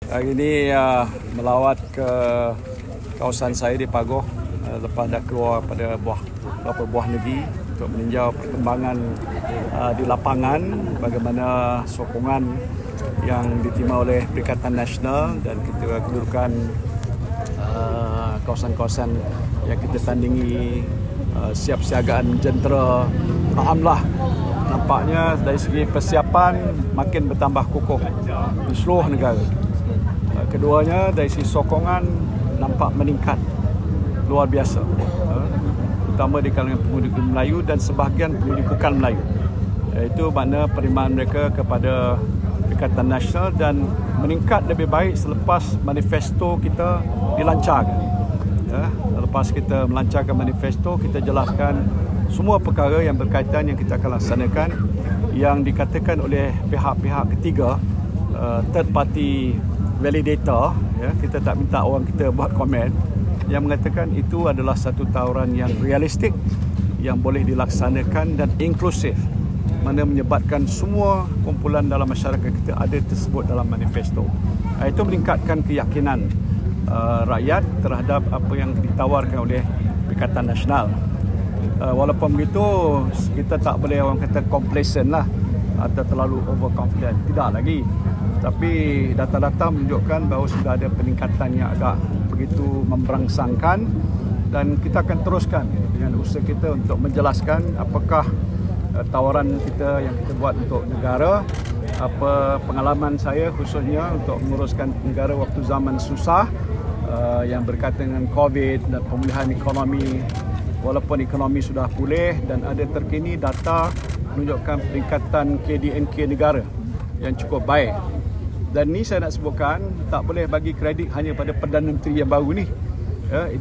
Hari ini melawat ke kawasan saya di Pagoh lepas dah keluar pada beberapa buah negeri untuk meninjau perkembangan di lapangan, bagaimana sokongan yang diterima oleh Perikatan Nasional dan kita kedudukan kawasan-kawasan yang kita tandingi, siapsiagaan jentera. Alhamdulillah, nampaknya dari segi persiapan makin bertambah kukuh di seluruh negara. Keduanya dari segi sokongan nampak meningkat luar biasa, terutama di kalangan pengundi Melayu dan sebahagian pengundi bukan Melayu. Itu makna penerimaan mereka kepada Perikatan Nasional dan meningkat lebih baik selepas manifesto kita dilancarkan. Lepas kita melancarkan manifesto, kita jelaskan semua perkara yang berkaitan yang kita akan laksanakan, yang dikatakan oleh pihak-pihak ketiga, third party validator, kita tak minta orang kita buat komen, yang mengatakan itu adalah satu tawaran yang realistik, yang boleh dilaksanakan dan inklusif, mana menyebabkan semua kumpulan dalam masyarakat kita ada tersebut dalam manifesto. Itu meningkatkan keyakinan rakyat terhadap apa yang ditawarkan oleh Perikatan Nasional. Walaupun begitu, kita tak boleh orang kata complacent lah atau terlalu overconfident, tidak lagi. Tapi data-data menunjukkan bahawa sudah ada peningkatan yang agak begitu memberangsangkan, dan kita akan teruskan dengan usaha kita untuk menjelaskan apakah tawaran kita yang kita buat untuk negara, apa pengalaman saya khususnya untuk menguruskan negara waktu zaman susah yang berkaitan dengan COVID dan pemulihan ekonomi. Walaupun ekonomi sudah pulih dan ada terkini data menunjukkan peningkatan KDNK negara yang cukup baik. Dan ni saya nak sebutkan, tak boleh bagi kredit hanya pada Perdana Menteri yang baru ni.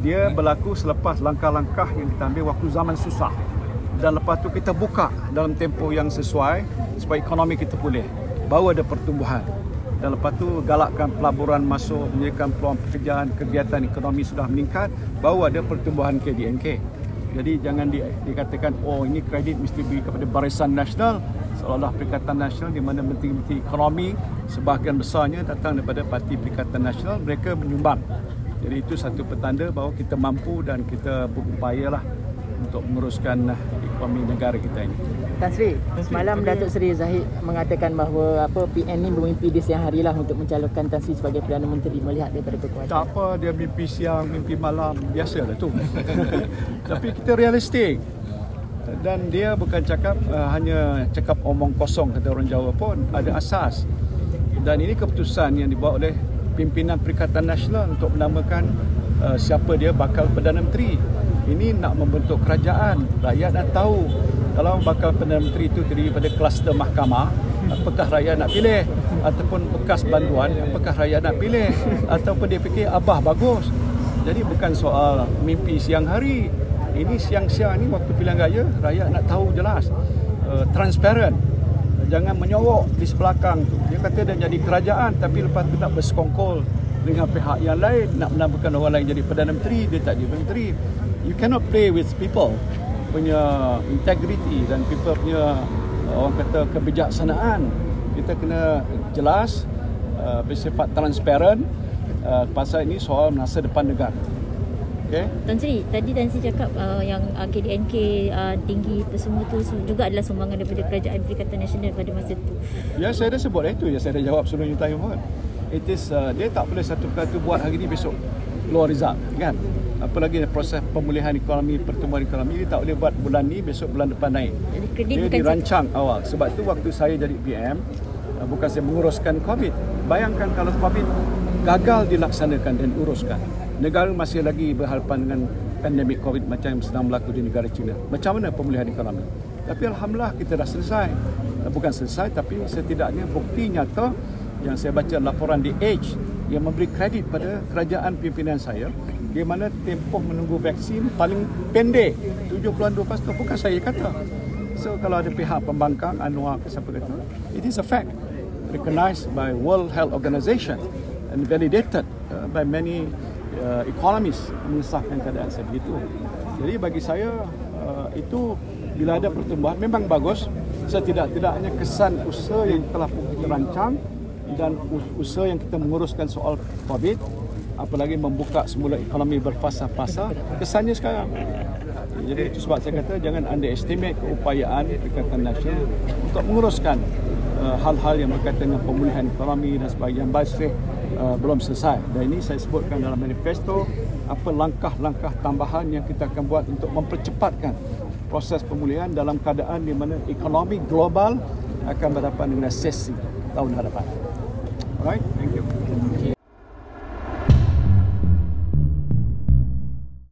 Dia berlaku selepas langkah-langkah yang kita ambil waktu zaman susah. Dan lepas tu kita buka dalam tempoh yang sesuai supaya ekonomi kita pulih. Baru ada pertumbuhan. Dan lepas tu galakkan pelaburan masuk, menyediakan peluang pekerjaan, kegiatan ekonomi sudah meningkat, baru ada pertumbuhan KDNK. Jadi jangan dikatakan, oh ini kredit mesti beri kepada Barisan Nasional, seolah-olah Perikatan Nasional di mana menteri-menteri ekonomi sebahagian besarnya datang daripada Parti Perikatan Nasional, mereka menyumbang. Jadi itu satu petanda bahawa kita mampu dan kita berupayalah untuk menguruskan ekonomi negara kita ini. Tan Sri, semalam Datuk Seri Zahid mengatakan bahawa PN ni bermimpi di siang hari lah untuk mencalonkan Tan Sri sebagai Perdana Menteri melihat daripada kekuatan. Tak apa dia mimpi siang, mimpi malam, biasalah tu. Tapi kita realistik. Dan dia bukan cakap hanya cakap omong kosong kata orang Jawa pun, ada asas. Dan ini keputusan yang dibuat oleh pimpinan Perikatan Nasional untuk menamakan siapa dia bakal Perdana Menteri. Ini nak membentuk kerajaan, rakyat nak tahu kalau bakal Perdana Menteri itu terdiri pada kluster mahkamah, apakah rakyat nak pilih, ataupun bekas bantuan, apakah rakyat nak pilih, ataupun dia fikir abah bagus. Jadi bukan soal mimpi siang hari. Ini siang-siang ni waktu pilihan raya, rakyat nak tahu jelas, transparent. Jangan menyogok di sebelakang tu. Dia kata dia jadi kerajaan tapi lepas tu nak bersekongkol dengan pihak yang lain, nak menambahkan orang lain jadi Perdana Menteri, dia tak jadi Menteri. You cannot play with people punya integrity dan people punya orang kata kebijaksanaan. Kita kena jelas, bersifat transparent. Pasal ini soal masa depan negara. Okay. Tan Sri, tadi Tan Sri cakap yang KDNK tinggi itu semua tu juga adalah sumbangan daripada Kerajaan Perikatan Nasional pada masa itu. Ya, saya dah sebut itu. Ya, saya dah jawab sebelum you tanya pun. It is, dia tak boleh satu perkara buat hari ni besok keluar result, kan? Apalagi proses pemulihan ekonomi, pertumbuhan ekonomi, dia tak boleh buat bulan ni, besok bulan depan naik. Dia dirancang awal. Sebab tu waktu saya jadi PM, bukan saya menguruskan COVID. Bayangkan kalau COVID gagal dilaksanakan dan uruskan. Negara masih lagi berhadapan dengan pandemik COVID macam yang sedang berlaku di negara China. Macam mana pemulihan ekonomi? Tapi Alhamdulillah kita dah selesai. Bukan selesai, tapi setidaknya bukti nyata yang saya baca laporan The Age yang memberi kredit pada kerajaan pimpinan saya, di mana tempoh menunggu vaksin paling pendek 72 pasal, bukan saya kata. So kalau ada pihak pembangkang Anwar ke siapa kata, it is a fact recognized by World Health Organization and validated by many economists mengesahkan keadaan sebegitu. Jadi bagi saya itu bila ada pertumbuhan memang bagus, setidak-tidaknya kesan usaha yang telah kita rancang dan usaha yang kita menguruskan soal COVID, apalagi membuka semula ekonomi berfasa-fasa, kesannya sekarang. Jadi itu sebab saya kata jangan underestimate keupayaan Perikatan Nasional untuk menguruskan hal-hal yang berkaitan dengan pemulihan ekonomi dan sebagainya yang masih belum selesai. Dan ini saya sebutkan dalam manifesto apa langkah-langkah tambahan yang kita akan buat untuk mempercepatkan proses pemulihan dalam keadaan di mana ekonomi global akan berhadapan dengan resesi tahun hadapan. Alright.